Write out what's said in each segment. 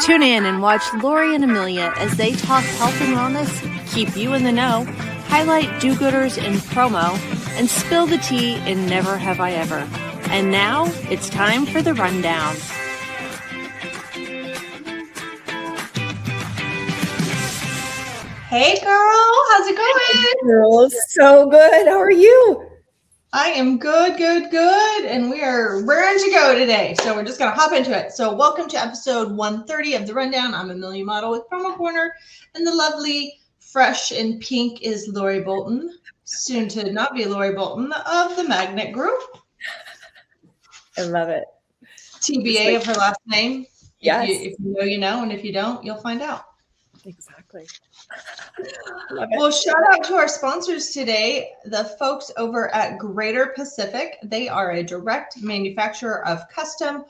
Tune in and watch Lori and Amelia as they talk health and wellness, keep you in the know, highlight do-gooders in promo, and spill the tea in Never Have I Ever. And now it's time for the rundown. Hey girl, how's it going? Girl, so good. How are you? I am good. And we are raring to go today. So we're just going to hop into it. So welcome to episode 130 of The Rundown. I'm Amelia Madl with Promo Corner. And the lovely, fresh and pink is Lori Bolton, soon to not be Lori Bolton, of the Magnet Group. I love it. TBA of her last name. Yes. If you know, you know. And if you don't, you'll find out. Exactly. Well, shout out to our sponsors today, the folks over at Greater Pacific. They are a direct manufacturer of custom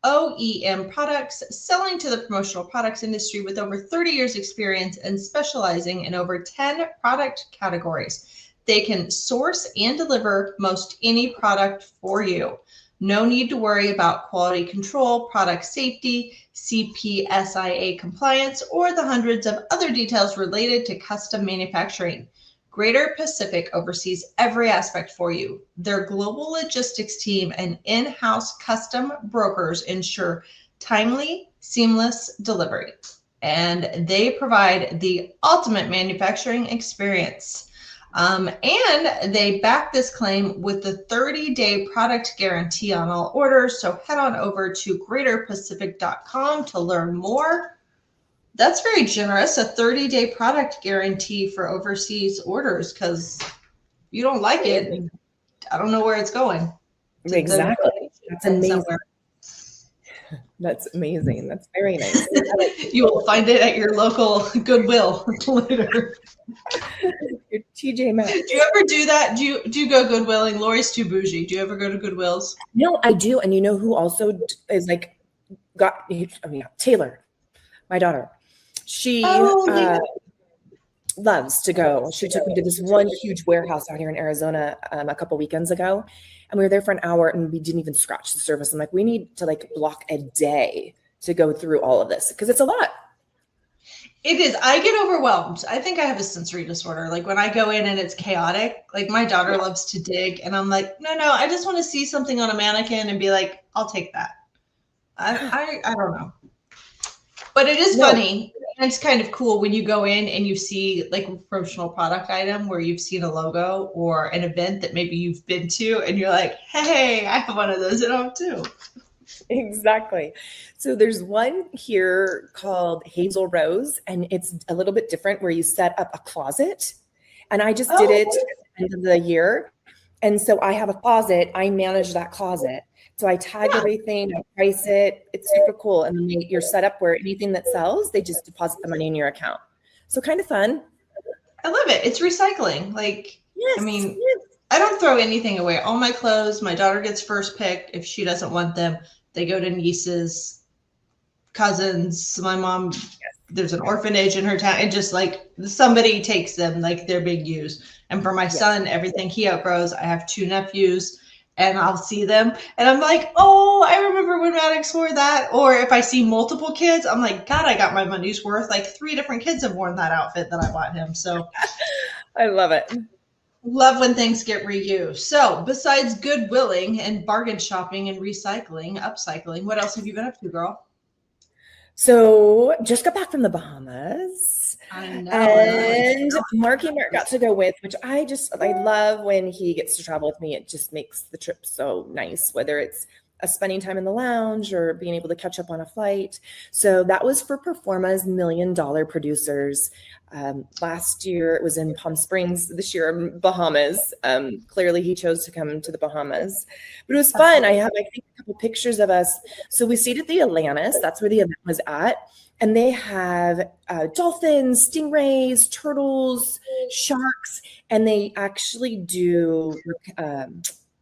OEM products, selling to the promotional products industry with over 30 years experience and specializing in over 10 product categories. They can source and deliver most any product for you. No need to worry about quality control, product safety, CPSIA compliance, or the hundreds of other details related to custom manufacturing. Greater Pacific oversees every aspect for you. Their global logistics team and in-house custom brokers ensure timely, seamless delivery. And they provide the ultimate manufacturing experience. And they back this claim with the 30-day product guarantee on all orders. So head on over to greaterpacific.com to learn more. That's very generous, a 30-day product guarantee for overseas orders, because you don't like it, I don't know where it's going. Exactly. That's amazing. Somewhere. That's amazing. That's very nice. You will find it at your local Goodwill later. Your TJ Maxx. Do you ever do that? Do you go Goodwilling? Lori's too bougie. Do you ever go to Goodwills? No, I do. And you know who also is like Taylor, my daughter. She loves to go. She took me to this one huge warehouse out here in Arizona a couple weekends ago. And we were there for an hour and we didn't even scratch the surface. I'm like, we need to block a day to go through all of this because it's a lot. It is. I get overwhelmed. I think I have a sensory disorder. Like when I go in and it's chaotic, like my daughter loves to dig and I'm like, no, I just want to see something on a mannequin and be like, I'll take that. I don't know. But it is funny. And it's kind of cool when you go in and you see like a promotional product item where you've seen a logo or an event that maybe you've been to and you're like, hey, I have one of those at home too. Exactly. So there's one here called Hazel Rose, and it's a little bit different where you set up a closet. And I just did it at the end of the year. And so I have a closet. I manage that closet. So I tag everything, I price it. It's super cool. And then you're set up where anything that sells, they just deposit the money in your account. So kind of fun. I love it. It's recycling. I don't throw anything away. All my clothes, my daughter gets first pick. If she doesn't want them, they go to nieces, cousins. My mom, there's an orphanage in her town. And just somebody takes them, they're being used. And for my son, everything he outgrows, I have 2 nephews. And I'll see them and I'm like, oh, I remember when Maddox wore that. Or if I see multiple kids, I'm like, God, I got my money's worth. 3 different kids have worn that outfit that I bought him. So I love it. Love when things get reused. So besides Goodwilling and bargain shopping and recycling, upcycling, what else have you been up to, girl? So just got back from the Bahamas. I know. And Mark got to go with, which I love when he gets to travel with me. It just makes the trip so nice, whether it's spending time in the lounge or being able to catch up on a flight. So that was for Performa's $1 Million Producers. Last year it was in Palm Springs, this year Bahamas. Clearly he chose to come to the Bahamas, but it was fun. I have, I think, a couple pictures of us. So we stayed at the Atlantis. That's where the event was at. And they have dolphins, stingrays, turtles, sharks, and they actually do,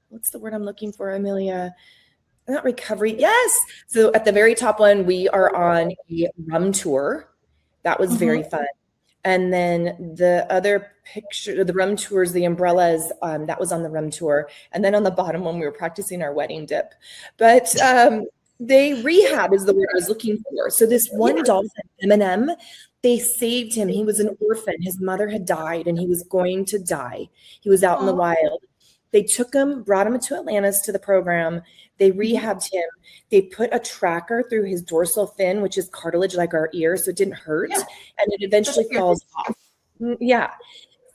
what's the word I'm looking for, Amelia? Not recovery. Yes. So at the very top one, we are on a rum tour. That was very fun. And then the other picture, the rum tours, the umbrellas, that was on the rum tour. And then on the bottom one, we were practicing our wedding dip. But Rehab is the word I was looking for. So this one dolphin, M&M, they saved him. He was an orphan. His mother had died and he was going to die. He was out in the wild. They took him, brought him to Atlantis to the program. They rehabbed him. They put a tracker through his dorsal fin, which is cartilage like our ear, so it didn't hurt. And it eventually falls off. Yeah.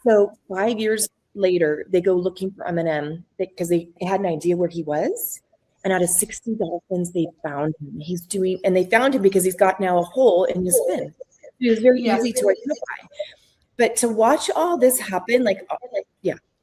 So 5 years later, they go looking for M&M because they had an idea where he was. And out of 60 dolphins, they found him. They found him because he's got now a hole in his fin. It was very easy to identify. But to watch all this happen,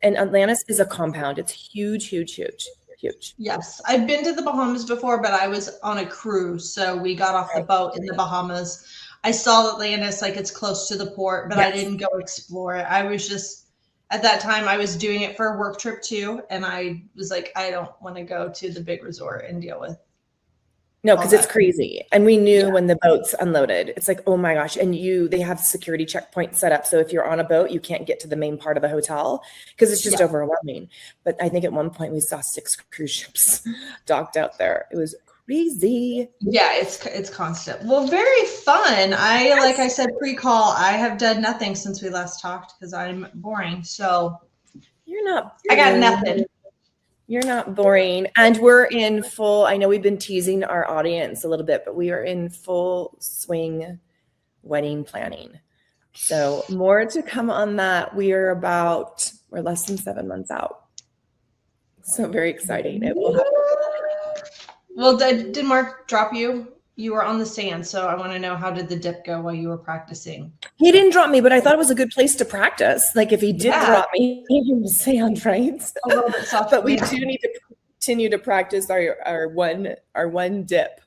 and Atlantis is a compound. It's huge, huge, huge, huge. Yes. I've been to the Bahamas before, but I was on a cruise. So we got off the boat in the Bahamas. I saw Atlantis, like it's close to the port, but I didn't go explore it. I was just, at that time, I was doing it for a work trip too. And I was like, I don't want to go to the big resort and deal with. No, because it's crazy. And we knew when the boats unloaded, it's like, oh my gosh. And they have security checkpoints set up. So if you're on a boat, you can't get to the main part of the hotel because it's just overwhelming. But I think at one point we saw 6 cruise ships docked out there. It was crazy. Yeah, it's constant. Well, very fun. Like I said pre-call, I have done nothing since we last talked because I'm boring. So you're not. I got nothing. You're not boring. And we're in full, I know we've been teasing our audience a little bit, but we are in full swing wedding planning. So more to come on that. We're less than 7 months out. So very exciting. It will happen. Well, did Mark drop you? You were on the sand, so I want to know, how did the dip go while you were practicing? He didn't drop me, but I thought it was a good place to practice. Like if he did drop me, he would sand, right? A little bit soft. But we do need to continue to practice our one dip.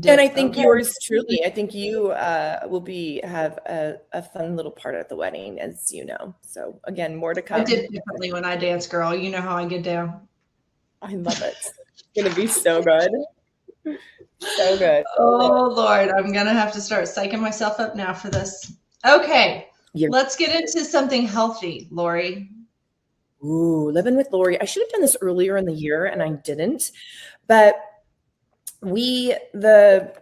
And I think yours truly, I think you will have a fun little part at the wedding, as you know. So again, more to come. I did differently when I dance, girl. You know how I get down. I love it. It's going to be so good. So good. Oh, Lord. I'm going to have to start psyching myself up now for this. Okay. Let's get into something healthy, Lori. Ooh, living with Lori. I should have done this earlier in the year and I didn't. But the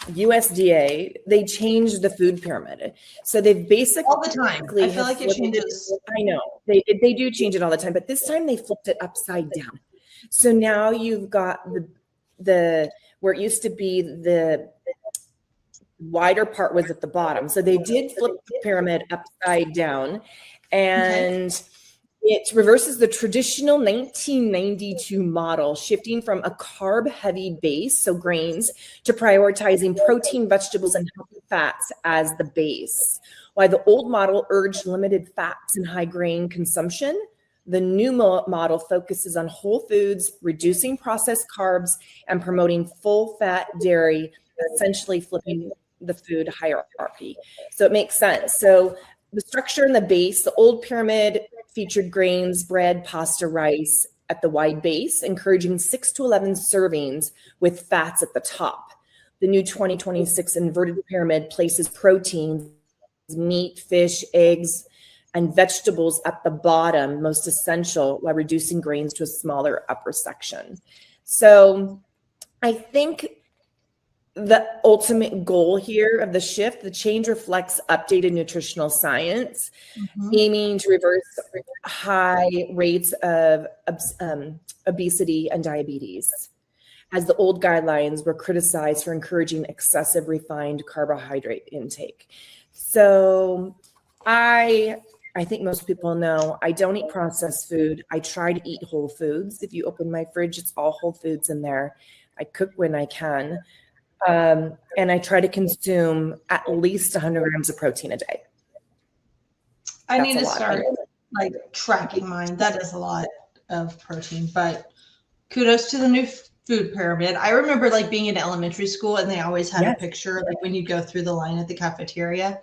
USDA, they changed the food pyramid. So they've basically all the time. I feel like it changes. I know. They do change it all the time, but this time they flipped it upside down. So now you've got the where it used to be the wider part was at the bottom. So they did flip the pyramid upside down, and it reverses the traditional 1992 model, shifting from a carb-heavy base, so grains, to prioritizing protein, vegetables, and healthy fats as the base. While the old model urged limited fats and high grain consumption, the new model focuses on whole foods, reducing processed carbs, and promoting full-fat dairy, essentially flipping the food hierarchy. So it makes sense. So the structure in the base, the old pyramid featured grains, bread, pasta, rice at the wide base, encouraging 6 to 11 servings with fats at the top. The new 2026 inverted pyramid places proteins, meat, fish, eggs, and vegetables at the bottom, most essential, while reducing grains to a smaller upper section. So I think the ultimate goal here of the shift, the change reflects updated nutritional science, aiming to reverse high rates of obesity and diabetes, as the old guidelines were criticized for encouraging excessive refined carbohydrate intake. So I think most people know I don't eat processed food. I try to eat whole foods. If you open my fridge, it's all whole foods in there. I cook when I can. And I try to consume at least 100 grams of protein a day. I need to start like tracking mine. That is a lot of protein, but kudos to the new food pyramid. I remember like being in elementary school and they always had a picture, like when you go through the line at the cafeteria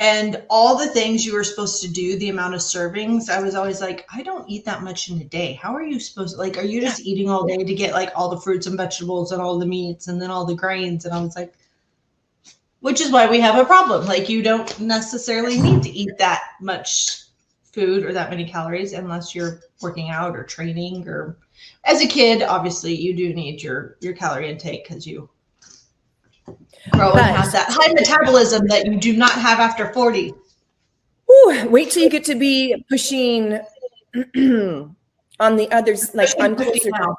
and all the things you were supposed to do, the amount of servings. I was always like, I don't eat that much in a day. How are you supposed to, like, are you just eating all day to get like all the fruits and vegetables and all the meats and then all the grains? And I was like, which is why we have a problem. Like you don't necessarily need to eat that much food or that many calories unless you're working out or training, or as a kid, obviously you do need your calorie intake because you grow and have that high metabolism that you do not have after 40. Ooh, wait till you get to be pushing on the others. Like I'm closer now.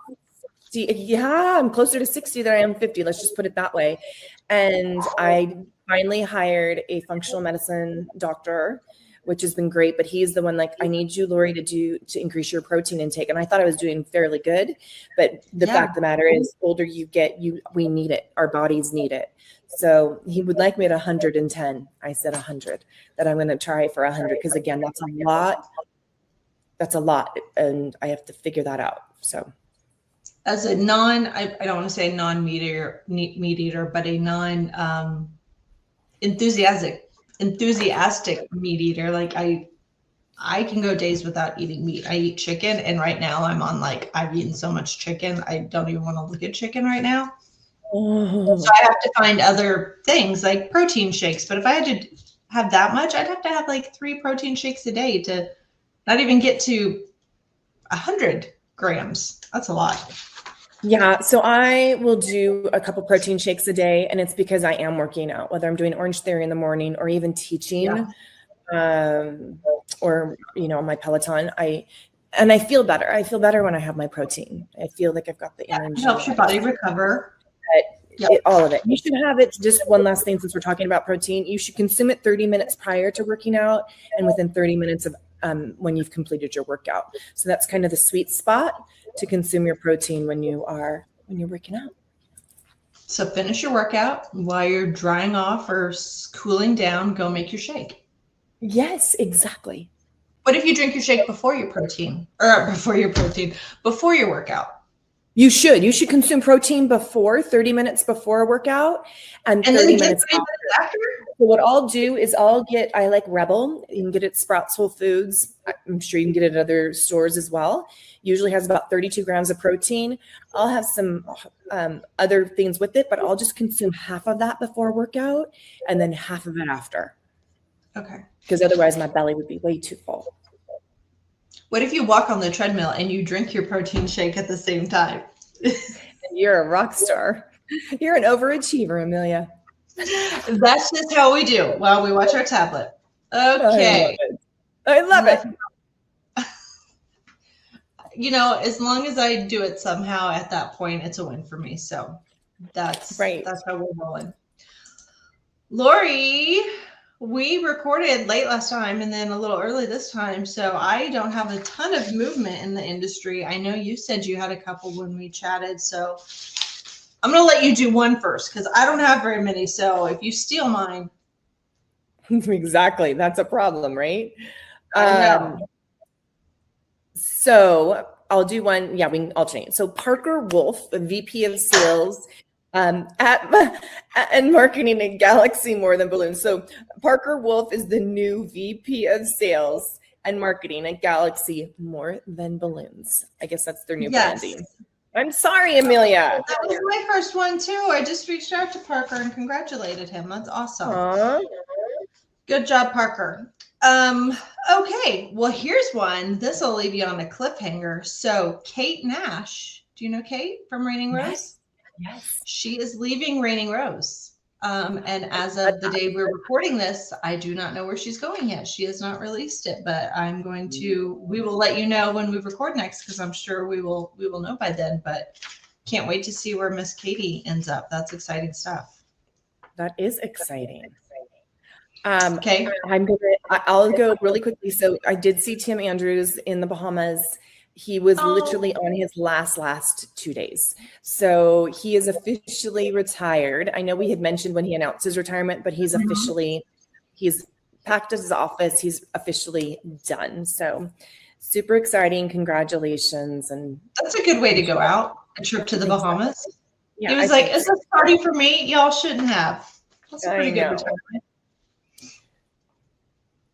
I'm closer to 60 than I am 50. Let's just put it that way. And I finally hired a functional medicine doctor, which has been great. But he's the one like, I need you, Lori, to increase your protein intake. And I thought I was doing fairly good. But the fact of the matter is, older you get, we need it. Our bodies need it. So he would like me at 110. I said 100, that I'm going to try for 100. Because again, that's a lot. That's a lot. And I have to figure that out. So as a I don't want to say meat eater, but a enthusiastic meat eater. Like I can go days without eating meat. I eat chicken, and right now I'm on like, I've eaten so much chicken, I don't even want to look at chicken right now. So I have to find other things like protein shakes. But if I had to have that much, I'd have to have like 3 protein shakes a day to not even get to 100 grams. That's a lot. Yeah. So I will do a couple protein shakes a day, and it's because I am working out, whether I'm doing Orange Theory in the morning or even teaching, or, on my Peloton. And I feel better. I feel better when I have my protein. I feel like I've got the energy. It helps your body recover. All of it. You should have it. Just one last thing, since we're talking about protein, you should consume it 30 minutes prior to working out and within 30 minutes of when you've completed your workout. So that's kind of the sweet spot to consume your protein when you're working out. So finish your workout while you're drying off or cooling down, go make your shake. Yes, exactly. What if you drink your shake before your workout? You should consume protein 30 minutes before a workout and 30 minutes after. So what I'll do is I like Rebel. You can get it at Sprouts Whole Foods. I'm sure you can get it at other stores as well. Usually has about 32 grams of protein. I'll have some other things with it, but I'll just consume half of that before workout and then half of it after. Okay. Because otherwise my belly would be way too full. What if you walk on the treadmill and you drink your protein shake at the same time? You're a rock star. You're an overachiever, Amelia. That's just how we do while we watch our tablet. Okay. I love it. As long as I do it somehow at that point, it's a win for me. So that's right. That's how we're rolling. Lori, we recorded late last time and then a little early this time. So I don't have a ton of movement in the industry. I know you said you had a couple when we chatted. So I'm going to let you do one first because I don't have very many. So if you steal mine. Exactly. That's a problem, right? I know. So I'll do one. Yeah, we can alternate. So Parker Wolf, the VP of Sales and Marketing at Galaxy More Than Balloons. So Parker Wolf is the new VP of Sales and Marketing at Galaxy More Than Balloons. I guess that's their new branding. I'm sorry, Amelia. That was my first one too. I just reached out to Parker and congratulated him. That's awesome. Aww. Good job, Parker. Okay, well, here's one. This will leave you on a cliffhanger. So Kate Nash, do you know Kate from Raining Rose? Yes. She is leaving Raining Rose. And as of the day we're recording this, I do not know where she's going yet. She has not released it, but we will let you know when we record next, because I'm sure we will know by then, but can't wait to see where Miss Katie ends up. That's exciting stuff. That is exciting. Okay. I'll go really quickly. So I did see Tim Andrews in the Bahamas. He was literally on his last 2 days. So he is officially retired. I know we had mentioned when he announced his retirement, but he's he's packed his office. He's officially done. So super exciting. Congratulations. And that's a good way to go out. A trip to the Bahamas. Yeah, he was like, is this party for me? Y'all shouldn't have. That's a pretty good retirement.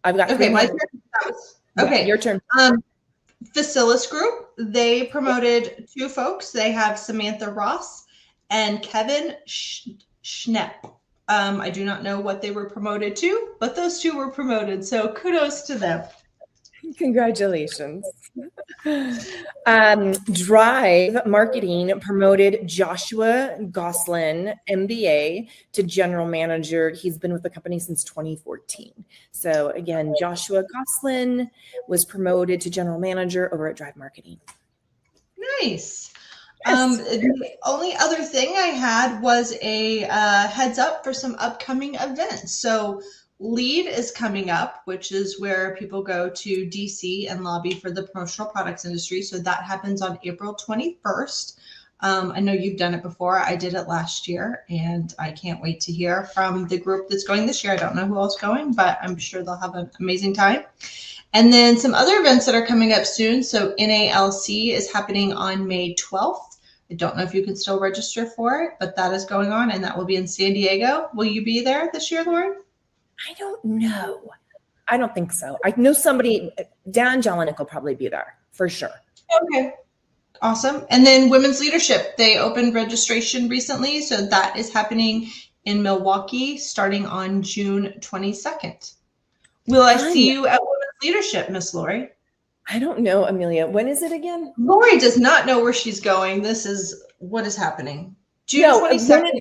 I've got my turn. Okay, your turn. Facilis Group, they promoted 2 folks. They have Samantha Ross and Kevin Schnepp. I do not know what they were promoted to, but those 2 were promoted. So kudos to them. Congratulations. Drive Marketing promoted Joshua Goslin, MBA, to general manager. He's been with the company since 2014. So again, Joshua Goslin was promoted to general manager over at Drive Marketing. Nice. Yes. The only other thing I had was a heads up for some upcoming events. So LEAD is coming up, which is where people go to DC and lobby for the promotional products industry. So that happens on April 21st. I know you've done it before. I did it last year, and I can't wait to hear from the group that's going this year. I don't know who else is going, but I'm sure they'll have an amazing time. And then some other events that are coming up soon. So NALC is happening on May 12th. I don't know if you can still register for it, but that is going on, and that will be in San Diego. Will you be there this year, Lori? I don't know. I don't think so. I know somebody, Dan Jelinek will probably be there for sure. Okay. Awesome. And then Women's Leadership, they opened registration recently. So that is happening in Milwaukee starting on June 22nd. Will I see you at Women's Leadership, Miss Lori? I don't know, Amelia. When is it again? Lori does not know where she's going. This is what is happening. June 22nd.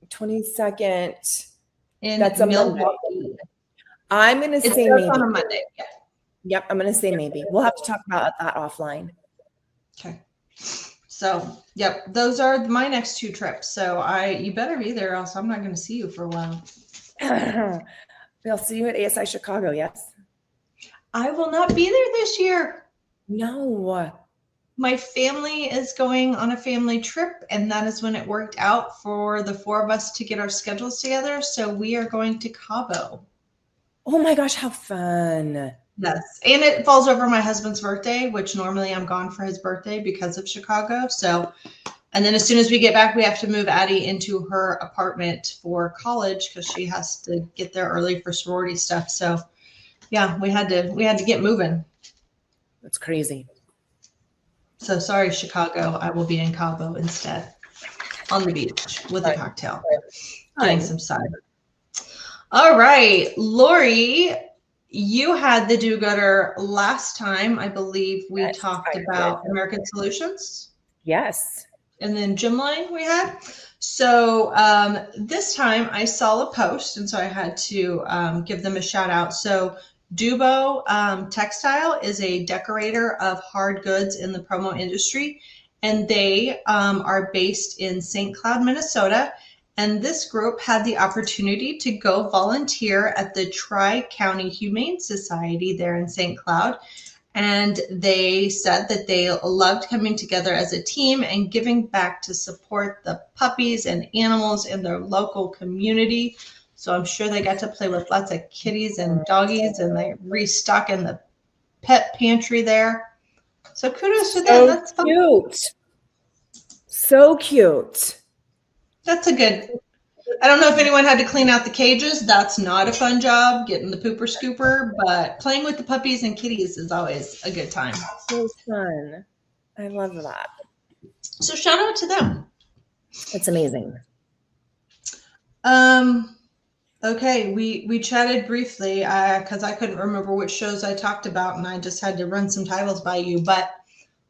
22nd. That's a Milwaukee. I'm going to say maybe. On a Monday. Yeah. Yep, I'm going to say maybe. We'll have to talk about that offline. Okay. So, yep, those are my next two trips. So you better be there, else I'm not going to see you for a while. I'll see you at ASI Chicago. Yes. I will not be there this year. No. My family is going on a family trip, and that is when it worked out for the four of us to get our schedules together. So we are going to Cabo. Oh my gosh, how fun. Yes. And it falls over my husband's birthday, which normally I'm gone for his birthday because of Chicago. So, and then as soon as we get back, we have to move Addie into her apartment for college because she has to get there early for sorority stuff. So yeah, we had to get moving. That's crazy. So sorry, Chicago. I will be in Cabo instead on the beach with a cocktail, getting some sun. All right, Lori, you had the do-gooder last time. I believe we talked about American Solutions. Yes. And then Gymline we had. So this time I saw a post, and so I had to give them a shout out. So Dubo Textile is a decorator of hard goods in the promo industry, and they are based in St. Cloud, Minnesota. And this group had the opportunity to go volunteer at the Tri-County Humane Society there in St. Cloud. And they said that they loved coming together as a team and giving back to support the puppies and animals in their local community. So I'm sure they got to play with lots of kitties and doggies, and they restocking the pet pantry there. So kudos to them. That's fun. Cute. So cute. That's a good. I don't know if anyone had to clean out the cages. That's not a fun job, getting the pooper scooper, but playing with the puppies and kitties is always a good time. So fun. I love that. So shout out to them. It's amazing. Okay, we chatted briefly because I couldn't remember which shows I talked about, and I just had to run some titles by you. But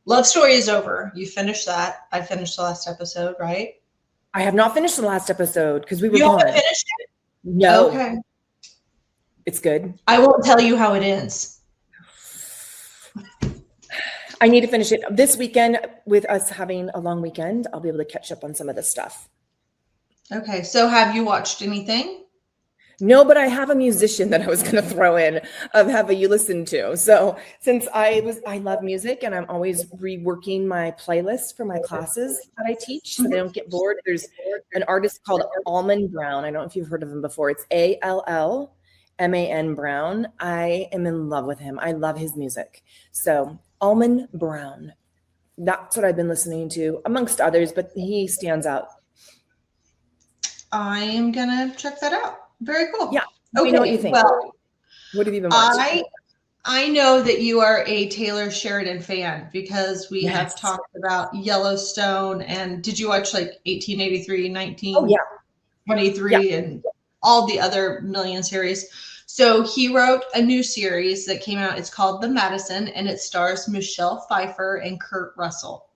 Love Story is over. You finished that. I finished the last episode, right? I have not finished the last episode because we were You gone. haven't finished it? No. Okay. It's good. I won't tell you how it ends. I need to finish it this weekend. With us having a long weekend, I'll be able to catch up on some of this stuff. Okay. So have you watched anything? No, but I have a musician that I was going to throw in of have you listen to. So since I love music and I'm always reworking my playlist for my classes that I teach so they don't get bored. There's an artist called Allman Brown. I don't know if you've heard of him before. It's ALLMAN Brown. I am in love with him. I love his music. So Allman Brown, that's what I've been listening to amongst others, but he stands out. I am going to check that out. Very cool. Yeah. Okay. Know what you think? Well, what have you been watching? I know that you are a Taylor Sheridan fan because we have talked about Yellowstone, and did you watch like 1883, 1923, and all the other million series? So he wrote a new series that came out. It's called The Madison, and it stars Michelle Pfeiffer and Kurt Russell.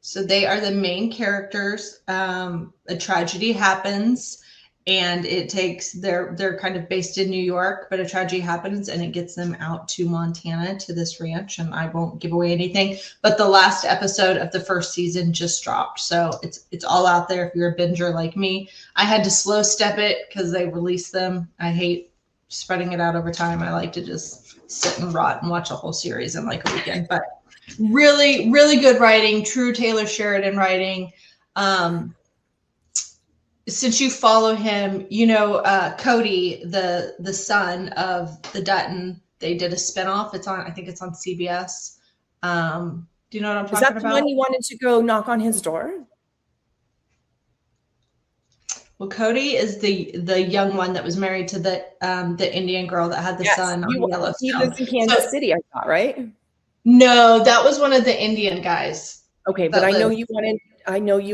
So they are the main characters. A tragedy happens, and it takes they're kind of based in New York, but a tragedy happens and it gets them out to Montana to this ranch. And I won't give away anything, but the last episode of the first season just dropped, so it's all out there if you're a binger like me. I had to slow step it because they released them. I hate spreading it out over time. I like to just sit and rot and watch a whole series in like a weekend. But really, really good writing, true Taylor Sheridan writing. Since you follow him, you know, Cody, the son of the Dutton, they did a spinoff. It's on, I think it's on CBS. Do you know what I'm talking about? Is that the one you wanted to go knock on his door? Well, Cody is the young one that was married to the Indian girl that had the son on Yellowstone. He lives in Kansas City, I thought, right? No, that was one of the Indian guys. Okay, but I know you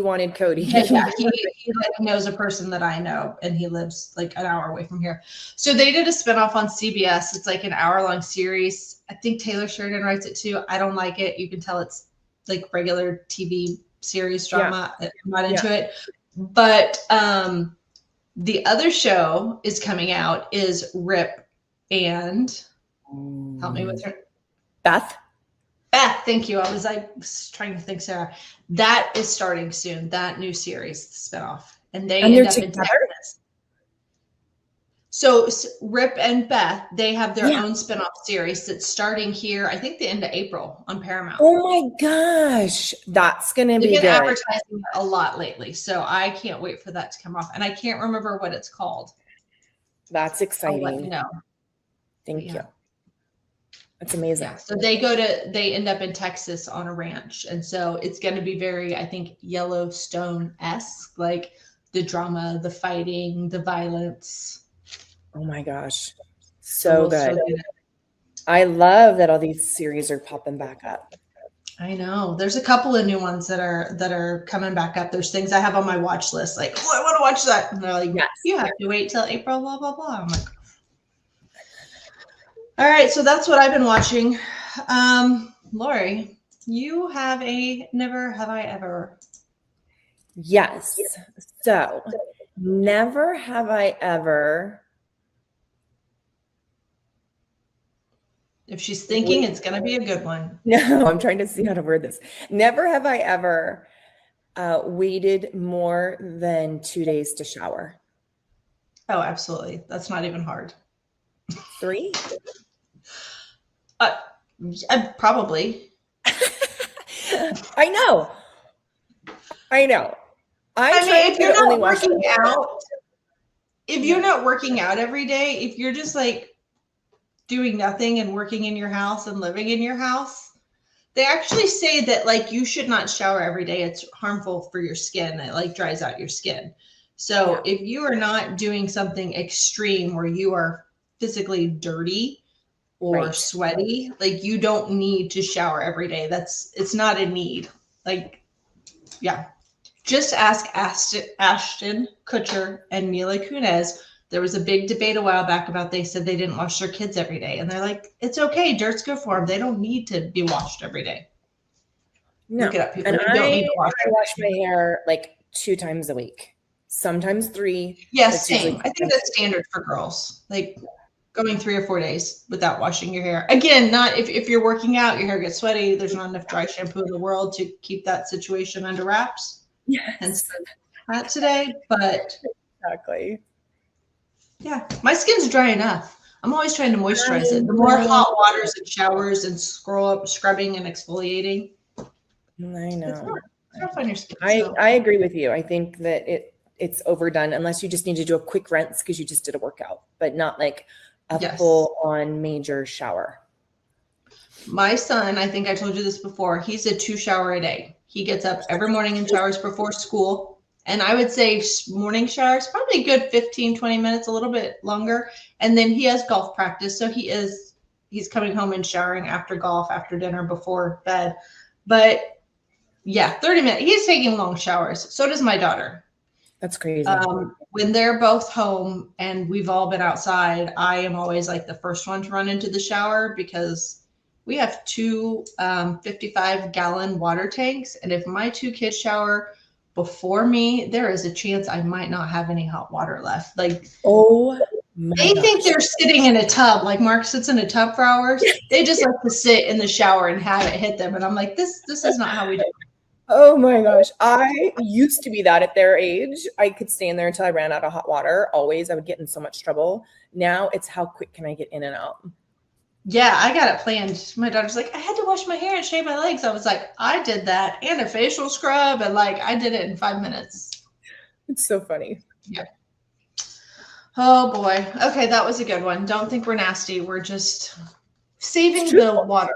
wanted Cody. Yeah, he like knows a person that I know, and he lives like an hour away from here. So they did a spinoff on CBS. It's like an hour-long series. I think Taylor Sheridan writes it too. I don't like it. You can tell it's like regular TV series drama. Yeah. I'm not into it. But the other show is coming out is Rip and help me with her. Beth, thank you. I was trying to think, Sarah. That is starting soon. That new series, the spinoff, and they end up in Texas. So Rip and Beth, they have their own spinoff series that's starting here. I think the end of April on Paramount. Oh my gosh, that's gonna be good. They've been advertising it a lot lately, so I can't wait for that to come off. And I can't remember what it's called. That's exciting. I'll let you know. Thank you. That's amazing. Yeah. So they end up in Texas on a ranch. And so it's going to be very, I think, Yellowstone-esque, like the drama, the fighting, the violence. Oh my gosh. So good. I love that all these series are popping back up. I know. There's a couple of new ones that are coming back up. There's things I have on my watch list, like, oh, I want to watch that. And they're like, you have to wait till April, blah, blah, blah. I'm like, all right, so that's what I've been watching. Lori, you have a never have I ever. Yes. So never have I ever. If she's thinking, it's going to be a good one. No, I'm trying to see how to word this. Never have I ever waited more than 2 days to shower. Oh, absolutely. That's not even hard. 3? Probably. I know. I mean, if you're not working out, if you're not working out every day, if you're just like doing nothing and working in your house and living in your house, they actually say that like you should not shower every day. It's harmful for your skin. It like dries out your skin. So if you are not doing something extreme where you are physically dirty or sweaty, like you don't need to shower every day. It's not a need. Like, just ask Ashton Kutcher and Mila Kunis. There was a big debate a while back about they said they didn't wash their kids every day. And they're like, it's okay. Dirt's good for them. They don't need to be washed every day. No. Look it up, people. And You don't need to wash I wash my hair like 2 times a week, sometimes 3. Yes, same. I think that's standard for girls. Like going 3 or 4 days without washing your hair. Again, not if you're working out, your hair gets sweaty. There's not enough dry shampoo in the world to keep that situation under wraps. Yes. And that today, but exactly. Yeah, my skin's dry enough. I'm always trying to moisturize it. The more hot waters and showers and scrubbing and exfoliating. I know. It's rough on your skin. I agree with you. I think that it's overdone unless you just need to do a quick rinse because you just did a workout, but not like a full on major shower. My son, I think I told you this before, he's a 2 shower a day. He gets up every morning and showers before school. And I would say morning showers, probably a good 15, 20 minutes, a little bit longer. And then he has golf practice. So he's coming home and showering after golf, after dinner, before bed. But 30 minutes. He's taking long showers. So does my daughter. That's crazy. When they're both home and we've all been outside, I am always like the first one to run into the shower because we have two 55-gallon water tanks. And if my two kids shower before me, there is a chance I might not have any hot water left. Like, oh, they think they're sitting in a tub. Like Mark sits in a tub for hours. They just like to sit in the shower and have it hit them. And I'm like, this is not how we do it. Oh my gosh. I used to be that at their age. I could stand there until I ran out of hot water. Always. I would get in so much trouble. Now it's how quick can I get in and out? Yeah, I got it planned. My daughter's like, I had to wash my hair and shave my legs. I was like, I did that and a facial scrub. And like, I did it in 5 minutes. It's so funny. Yeah. Oh boy. Okay. That was a good one. Don't think we're nasty. We're just saving the water.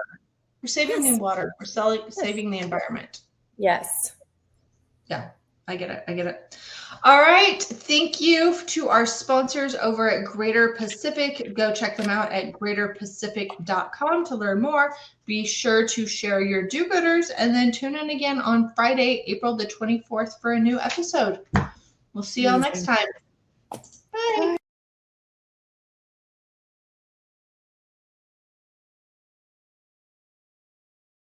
We're saving the water. We're saving the environment. Yes. Yeah, I get it. I get it. All right. Thank you to our sponsors over at Greater Pacific. Go check them out at greaterpacific.com to learn more. Be sure to share your do-gooders and then tune in again on Friday, April the 24th for a new episode. We'll see y'all next time. Bye.